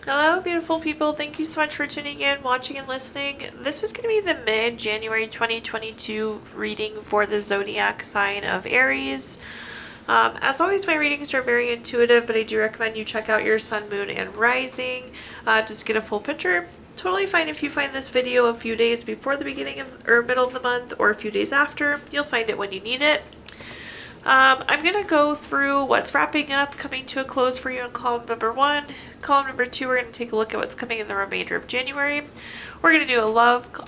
Hello, beautiful people. Thank you so much for tuning in, watching, and listening. This is going to be the mid-January 2022 reading for the zodiac sign of Aries. As always, my readings are very intuitive, but I do recommend you check out your sun, moon, and rising. Just get a full picture. Totally fine if you find this video a few days before the beginning of or middle of the month or a few days after. You'll find it when you need it. I'm going to go through what's wrapping up, coming to a close for you in column number 1. Column number 2, we're going to take a look at what's coming in the remainder of January. We're going to do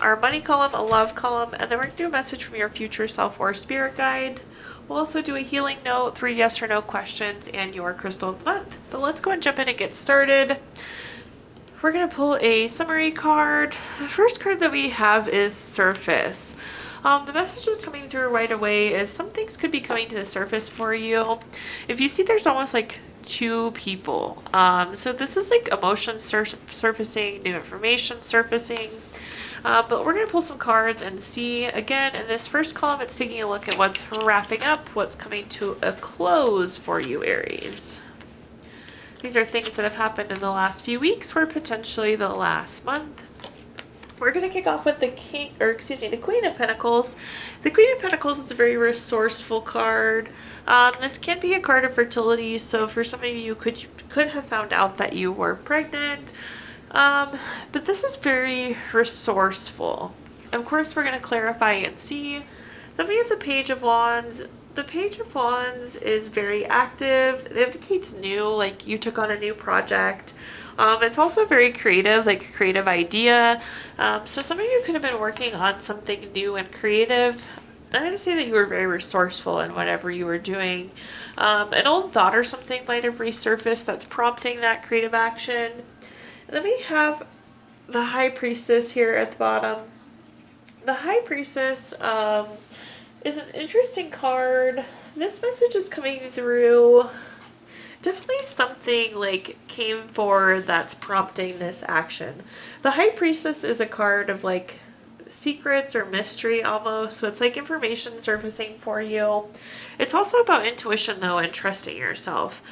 our money column, a love column, and then we're going to do a message from your future self or spirit guide. We'll also do a healing note, 3 yes or no questions, and your crystal of the month. But let's go and jump in and get started. We're going to pull a summary card. The first card that we have is Surface. The message that's coming through right away is some things could be coming to the surface for you. If you see, there's almost like 2 people. So this is like emotions surfacing, new information surfacing. But we're going to pull some cards and see. Again, in this first column, it's taking a look at what's wrapping up, what's coming to a close for you, Aries. These are things that have happened in the last few weeks or potentially the last month. We're going to kick off with the Queen of Pentacles. The Queen of Pentacles is a very resourceful card. This can be a card of fertility, so for some of you could have found out that you were pregnant. But this is very resourceful. Of course, we're going to clarify and see. Then we have the Page of Wands. The Page of Wands is very active. It indicates new, like you took on a new project. It's also very creative, like a creative idea. So some of you could have been working on something new and creative. I'm going to say that you were very resourceful in whatever you were doing. An old thought or something might have resurfaced that's prompting that creative action. And then we have the High Priestess here at the bottom. The High Priestess is an interesting card. This message is coming through. Definitely something like came forward that's prompting this action. The High Priestess is a card of like secrets or mystery almost. So it's like information surfacing for you. It's also about intuition though and trusting yourself.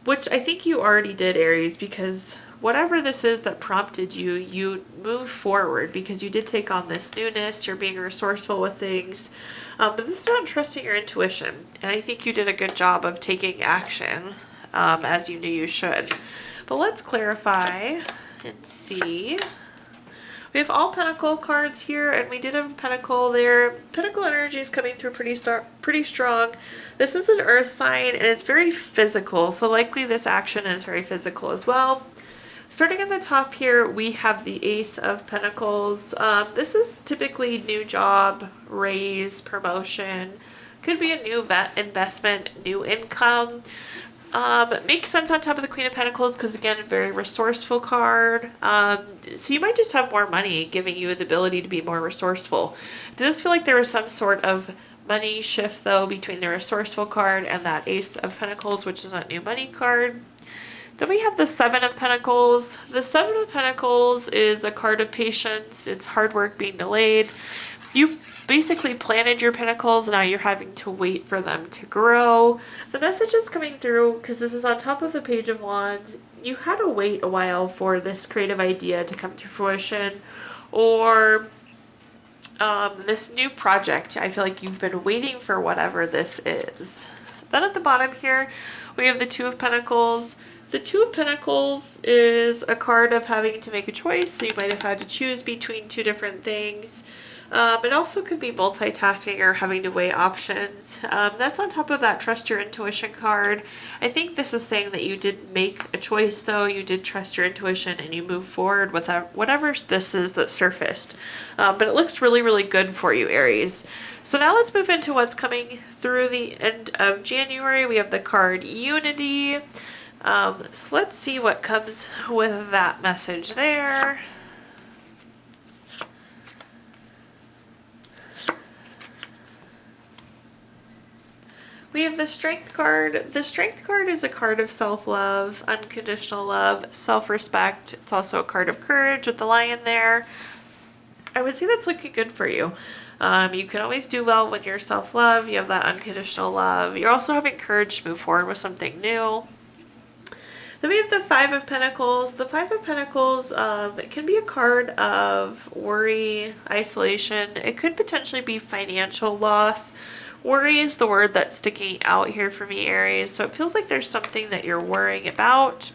Which I think you already did, Aries, because whatever this is that prompted you, you moved forward because you did take on this newness. You're being resourceful with things. But this is about trusting your intuition. And I think you did a good job of taking action as you knew you should. But let's clarify and see. We have all Pentacle cards here, and we did have a Pentacle there. Pentacle energy is coming through pretty strong. This is an earth sign, and it's very physical. So likely this action is very physical as well. Starting at the top here, we have the Ace of Pentacles. This is typically new job, raise, promotion. Could be a new investment, new income. Makes sense on top of the Queen of Pentacles because, again, a very resourceful card. So you might just have more money, giving you the ability to be more resourceful. It does feel like there was some sort of money shift, though, between the resourceful card and that Ace of Pentacles, which is a new money card. Then we have the Seven of Pentacles. The Seven of Pentacles is a card of patience. It's hard work being delayed. You basically planted your pentacles, now you're having to wait for them to grow. The message is coming through, because this is on top of the Page of Wands, you had to wait a while for this creative idea to come to fruition, or this new project. I feel like you've been waiting for whatever this is. Then at the bottom here, we have the Two of Pentacles. The Two of Pentacles is a card of having to make a choice, so you might have had to choose between 2 different things. It also could be multitasking or having to weigh options. That's on top of that Trust Your Intuition card. I think this is saying that you did make a choice, though. You did trust your intuition and you moved forward with whatever this is that surfaced. But it looks really, really good for you, Aries. So now let's move into what's coming through the end of January. We have the card Unity. So let's see what comes with that message there. We have the Strength card. The Strength card is a card of self-love, unconditional love, self-respect. It's also a card of courage with the lion there. I would say that's looking good for you. You can always do well when you're self-love. You have that unconditional love. You're also having courage to move forward with something new. Then we have the Five of Pentacles. The Five of Pentacles, it can be a card of worry, isolation. It could potentially be financial loss. Worry is the word that's sticking out here for me, Aries. So it feels like there's something that you're worrying about.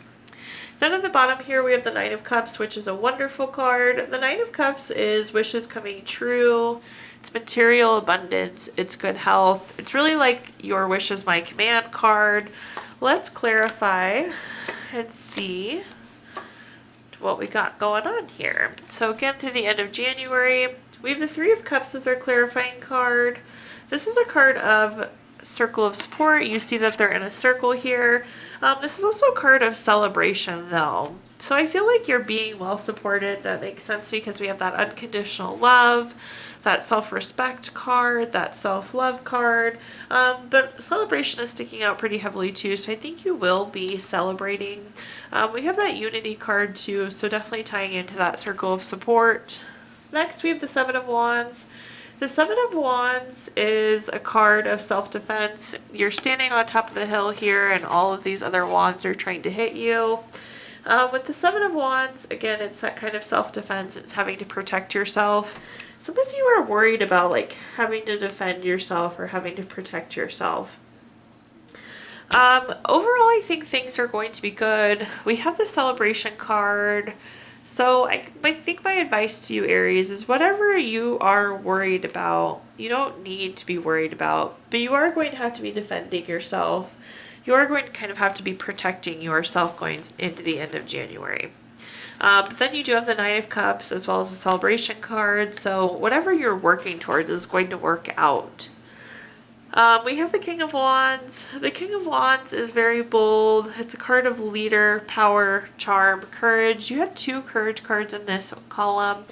Then at the bottom here, we have the Knight of Cups, which is a wonderful card. The Knight of Cups is wishes coming true. It's material abundance. It's good health. It's really like your wish is my command card. Let's clarify and see what we got going on here. So again, through the end of January, we have the Three of Cups as our clarifying card. This is a card of circle of support. You see that they're in a circle here. This is also a card of celebration though. So I feel like you're being well supported. That makes sense because we have that unconditional love, that self-respect card, that self-love card. But celebration is sticking out pretty heavily too. So I think you will be celebrating. We have that unity card too. So definitely tying into that circle of support. Next, we have the Seven of Wands. The Seven of Wands is a card of self-defense. You're standing on top of the hill here and all of these other wands are trying to hit you. With the Seven of Wands, again, it's that kind of self-defense. It's having to protect yourself. Some of you are worried about like having to defend yourself or having to protect yourself. Overall, I think things are going to be good. We have the celebration card. So I think my advice to you, Aries, is whatever you are worried about, you don't need to be worried about, but you are going to have to be defending yourself. You are going to kind of have to be protecting yourself going into the end of January. But then you do have the Knight of Cups as well as the celebration card. So whatever you're working towards is going to work out. We have the King of Wands. The King of Wands is very bold. It's a card of leader, power, charm, courage. You have two courage cards in this column.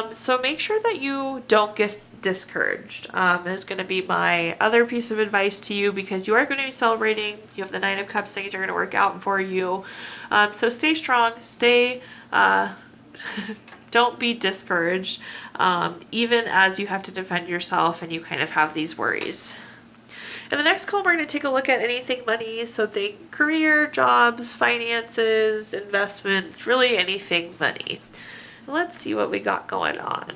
So make sure that you don't get discouraged is going to be my other piece of advice to you because you are going to be celebrating. You have the Nine of Cups. Things are going to work out for you. So stay strong. Stay... Don't be discouraged, even as you have to defend yourself and you kind of have these worries. In the next column, we're going to take a look at anything money. So think career, jobs, finances, investments, really anything money. Let's see what we got going on.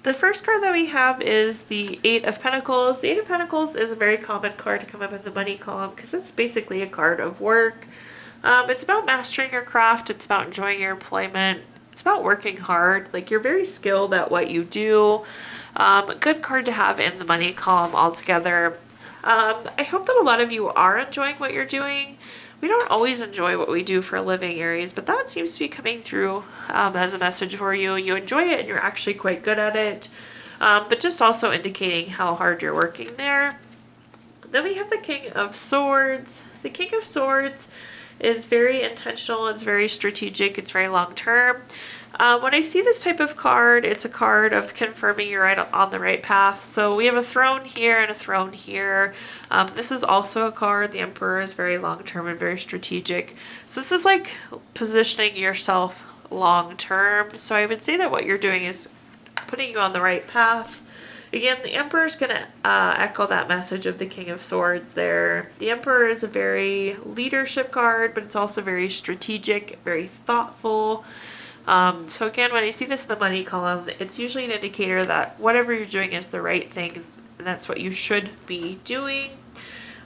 The first card that we have is the Eight of Pentacles. The Eight of Pentacles is a very common card to come up in the money column because it's basically a card of work. It's about mastering your craft. It's about enjoying your employment. It's about working hard. Like you're very skilled at what you do. A good card to have in the money column altogether. I hope that a lot of you are enjoying what you're doing. We don't always enjoy what we do for a living, Aries, but that seems to be coming through as a message for you. You enjoy it and you're actually quite good at it, but just also indicating how hard you're working there. Then we have the King of Swords. The King of Swords is very intentional, it's very strategic, it's very long term. When I see this type of card, it's a card of confirming you're right on the right path. So we have a throne here and a throne here. This is also a card, the Emperor, is very long term and very strategic. So this is like positioning yourself long term. So I would say that what you're doing is putting you on the right path. Again, the Emperor is going to echo that message of the King of Swords there. The Emperor is a very leadership card, but it's also very strategic, very thoughtful. So again, when I see this in the money column, it's usually an indicator that whatever you're doing is the right thing, and that's what you should be doing.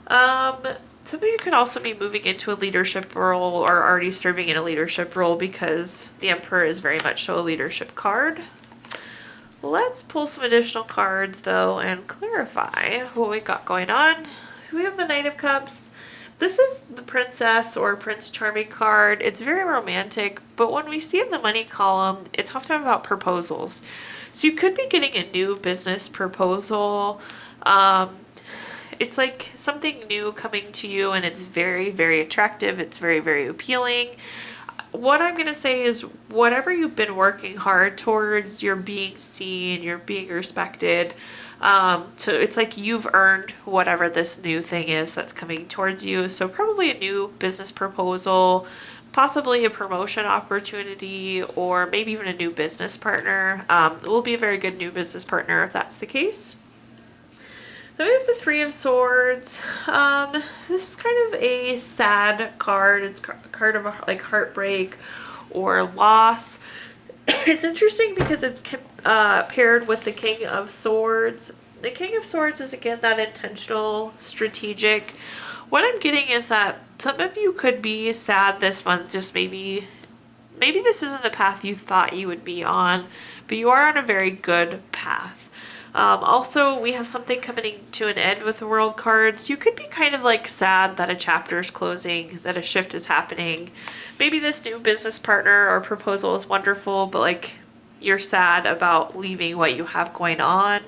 Some of you could also be moving into a leadership role or already serving in a leadership role because the Emperor is very much so a leadership card. Let's pull some additional cards though and clarify what we got going on. We have the Knight of Cups. This is the Princess or Prince Charming card. It's very romantic, but when we see in the money column, it's often about proposals. So you could be getting a new business proposal. It's like something new coming to you and it's very, very attractive. It's very, very appealing. What I'm going to say is whatever you've been working hard towards, you're being seen, you're being respected. So it's like you've earned whatever this new thing is that's coming towards you. So probably a new business proposal, possibly a promotion opportunity, or maybe even a new business partner. It will be a very good new business partner if that's the case. Then we have the Three of Swords. This is kind of a sad card. It's a card of like heartbreak or loss. It's interesting because it's paired with the King of Swords. The King of Swords is again that intentional, strategic. What I'm getting is that some of you could be sad this month, just maybe this isn't the path you thought you would be on, but you are on a very good path. Also, we have something coming to an end with the World cards. You could be kind of like sad that a chapter is closing, that a shift is happening. Maybe this new business partner or proposal is wonderful, but like you're sad about leaving what you have going on.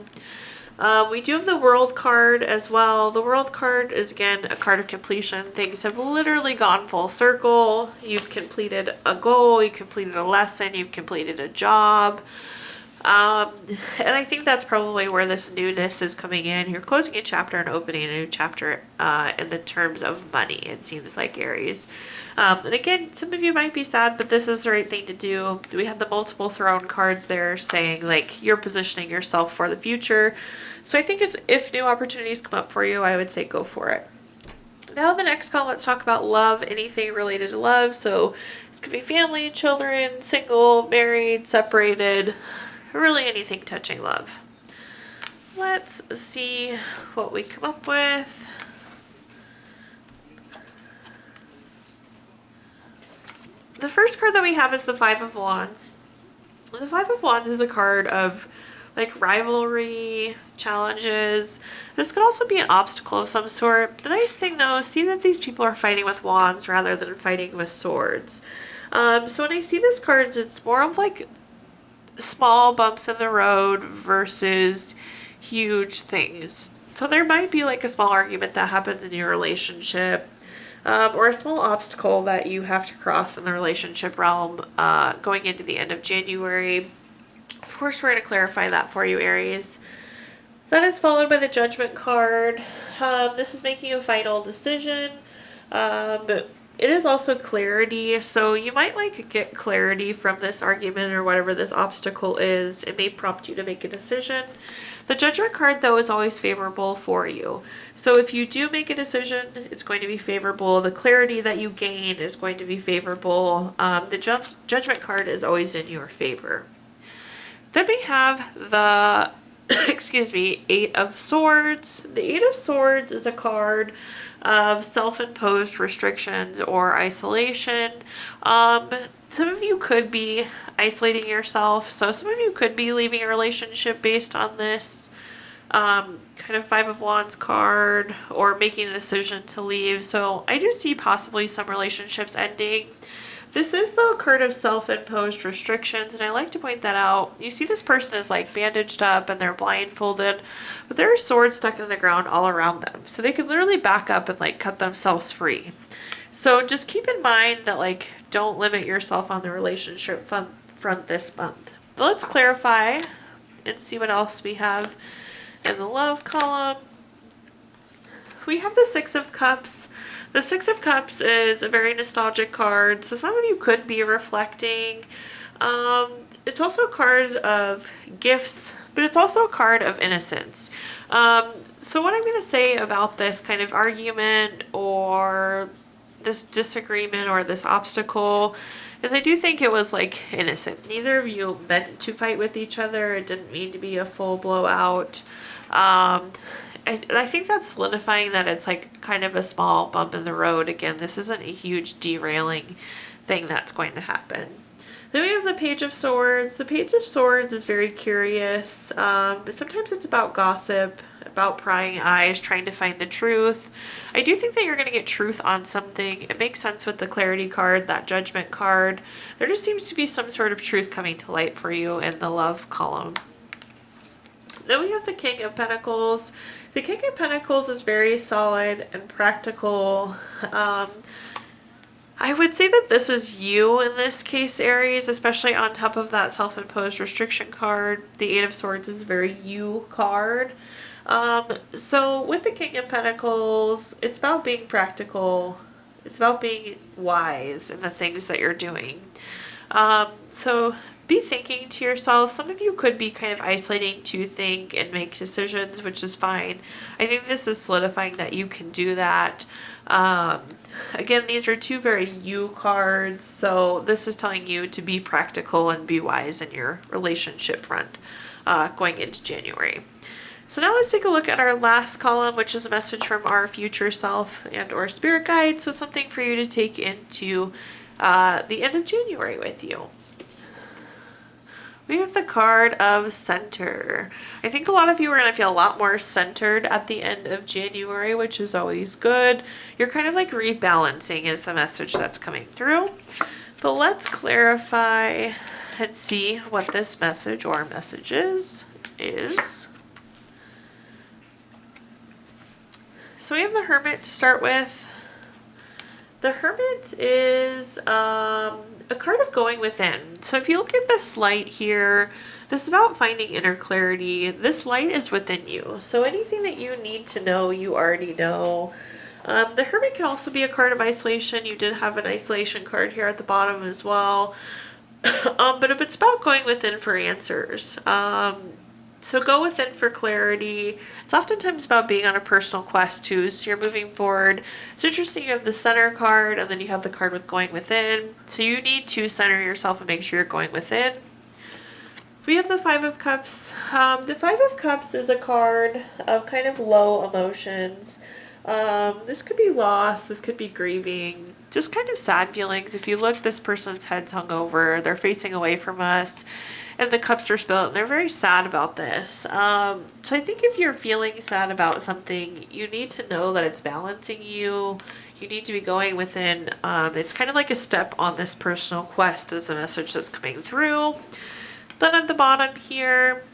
We do have the World card as well. The World card is again a card of completion. Things have literally gone full circle. You've completed a goal, you've completed a lesson, you've completed a job. And I think that's probably where this newness is coming in. You're closing a chapter and opening a new chapter in the terms of money, it seems like, Aries. And again, some of you might be sad, but this is the right thing to do. We have the multiple throne cards there saying like you're positioning yourself for the future. So I think if new opportunities come up for you, I would say go for it. Now the next column, let's talk about love, anything related to love. So this could be family, children, single, married, separated, really anything touching love. Let's see what we come up with. The first card that we have is the Five of Wands. The Five of Wands is a card of like rivalry, challenges. This could also be an obstacle of some sort. The nice thing though, see that these people are fighting with wands rather than fighting with swords. So when I see this card, it's more of like small bumps in the road versus huge things. So there might be like a small argument that happens in your relationship, or a small obstacle that you have to cross in the relationship realm going into the end of January. Of course, we're going to clarify that for you, Aries. That is followed by the Judgment card. This is making a final decision. But it is also clarity, so you might like get clarity from this argument or whatever this obstacle is. It may prompt you to make a decision. The Judgment card, though, is always favorable for you. So if you do make a decision, it's going to be favorable. The clarity that you gain is going to be favorable. The Judgment card is always in your favor. Then we have the, excuse me, Eight of Swords. The Eight of Swords is a card of self-imposed restrictions or isolation. Some of you could be isolating yourself, so some of you could be leaving a relationship based on this kind of Five of Wands card, or making a decision to leave. So I do see possibly some relationships ending. This is the card of self-imposed restrictions, and I like to point that out. You see this person is like bandaged up and they're blindfolded, but there are swords stuck in the ground all around them. So they could literally back up and like cut themselves free. So just keep in mind that like don't limit yourself on the relationship front this month. But let's clarify and see what else we have in the love column. We have the Six of Cups. The Six of Cups is a very nostalgic card, so some of you could be reflecting. It's also a card of gifts, but it's also a card of innocence. So what I'm going to say about this kind of argument or this disagreement or this obstacle is I do think it was like innocent. Neither of you meant to fight with each other. It didn't mean to be a full blowout. I think that's solidifying that it's like kind of a small bump in the road. Again, this isn't a huge derailing thing that's going to happen. Then we have the Page of Swords. The Page of Swords is very curious. But sometimes it's about gossip, about prying eyes, trying to find the truth. I do think that you're going to get truth on something. It makes sense with the Clarity card, that Judgment card. There just seems to be some sort of truth coming to light for you in the love column. Then we have the King of Pentacles. The King of Pentacles is very solid and practical. I would say that this is you in this case, Aries, especially on top of that self-imposed restriction card. The Eight of Swords is a very you card. So with the King of Pentacles, it's about being practical. It's about being wise in the things that you're doing. So be thinking to yourself. Some of you could be kind of isolating to think and make decisions, which is fine. I think this is solidifying that you can do that. Again, these are two very you cards, so this is telling you to be practical and be wise in your relationship front going into January. So now let's take a look at our last column, which is a message from our future self and or spirit guide. So something for you to take into the end of January with you. We have the card of center. I think a lot of you are going to feel a lot more centered at the end of January, which is always good. You're kind of like rebalancing is the message that's coming through. But let's clarify and see what this message or messages is. So we have the Hermit to start with. The Hermit is a card of going within. So if you look at this light here, this is about finding inner clarity. This light is within you. So anything that you need to know, you already know. The Hermit can also be a card of isolation. You did have an isolation card here at the bottom as well. But it's about going within for answers. So go within for clarity. It's oftentimes about being on a personal quest too. So you're moving forward. It's interesting, you have the center card and then you have the card with going within. So you need to center yourself and make sure you're going within. We have the Five of Cups. The Five of Cups is a card of kind of low emotions. This could be loss. This could be grieving. Just kind of sad feelings. If you look, this person's head's hung over. They're facing away from us. And the cups are spilled, and they're very sad about this. So I think if you're feeling sad about something, you need to know that it's balancing you. You need to be going within. It's kind of like a step on this personal quest is the message that's coming through. Then at the bottom here,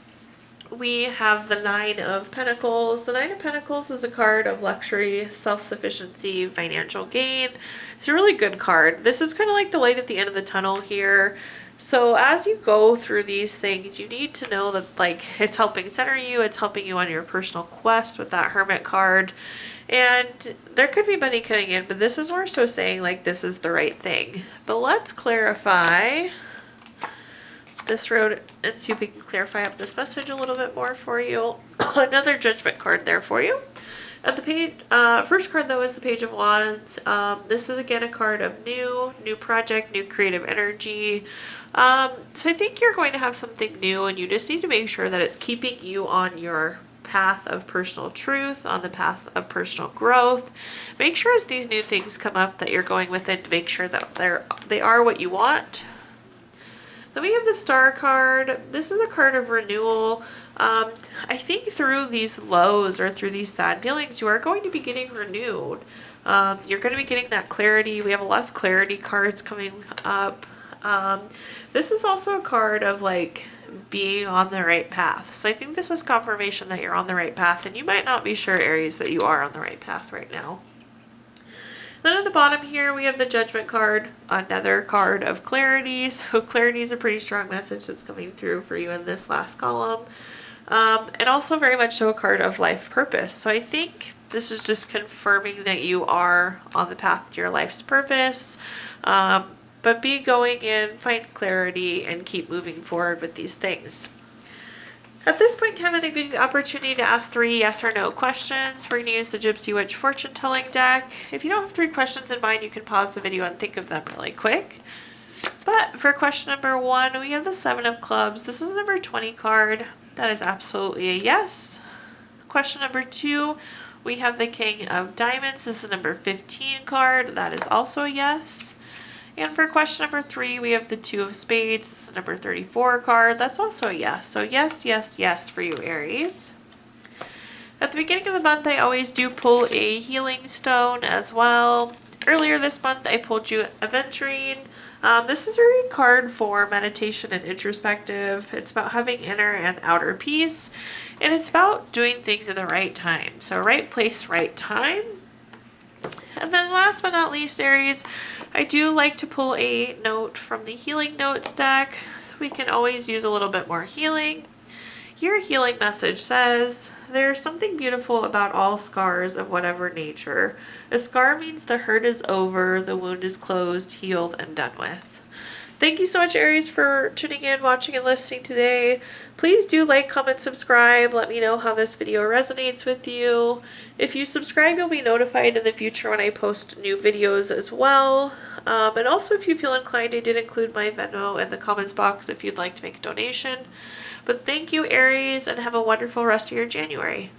we have the Nine of Pentacles. The Nine of Pentacles is a card of luxury, self-sufficiency, financial gain. It's a really good card. This is kind of like the light at the end of the tunnel here. So as you go through these things, you need to know that like it's helping center you, it's helping you on your personal quest with that Hermit card. And there could be money coming in, but this is more so saying like this is the right thing. But let's clarify this road and see if we can clarify up this message a little bit more for you. Another Judgment card there for you. At the page, first card though is the Page of Wands. This is again a card of new project, new creative energy. So I think you're going to have something new and you just need to make sure that it's keeping you on your path of personal truth, on the path of personal growth. Make sure as these new things come up that you're going within to make sure that they are what you want. Then we have the Star card. This is a card of renewal. I think through these lows or through these sad feelings, you are going to be getting renewed. You're going to be getting that clarity. We have a lot of clarity cards coming up. This is also a card of like being on the right path. So I think this is confirmation that you're on the right path, and you might not be sure, Aries, that you are on the right path right now. Then at the bottom here, we have the Judgment card, another card of clarity. So clarity is a pretty strong message that's coming through for you in this last column. And also very much so a card of life purpose. So I think this is just confirming that you are on the path to your life's purpose. But be going in, find clarity, and keep moving forward with these things. At this point in time, I think we have the opportunity to ask 3 yes or no questions. We're going to use the Gypsy Witch fortune telling deck. If you don't have 3 questions in mind, you can pause the video and think of them really quick. But for question number 1, we have the 7 of clubs. This is the number 20 card. That is absolutely a yes. Question number 2, we have the King of Diamonds. This is number 15 card. That is also a yes. And for question number 3, we have the 2 of Spades. This is number 34 card. That's also a yes. So yes, yes, yes for you, Aries. At the beginning of the month, I always do pull a healing stone as well. Earlier this month, I pulled you Aventurine. This is a card for meditation and introspective. It's about having inner and outer peace. And it's about doing things in the right time. So right place, right time. And then last but not least, Aries, I do like to pull a note from the Healing Notes deck. We can always use a little bit more healing. Your healing message says, there's something beautiful about all scars of whatever nature. A scar means the hurt is over, the wound is closed, healed, and done with. Thank you so much, Aries, for tuning in, watching, and listening today. Please do like, comment, subscribe. Let me know how this video resonates with you. If you subscribe, you'll be notified in the future when I post new videos as well. And also, if you feel inclined, I did include my Venmo in the comments box if you'd like to make a donation. But thank you, Aries, and have a wonderful rest of your January.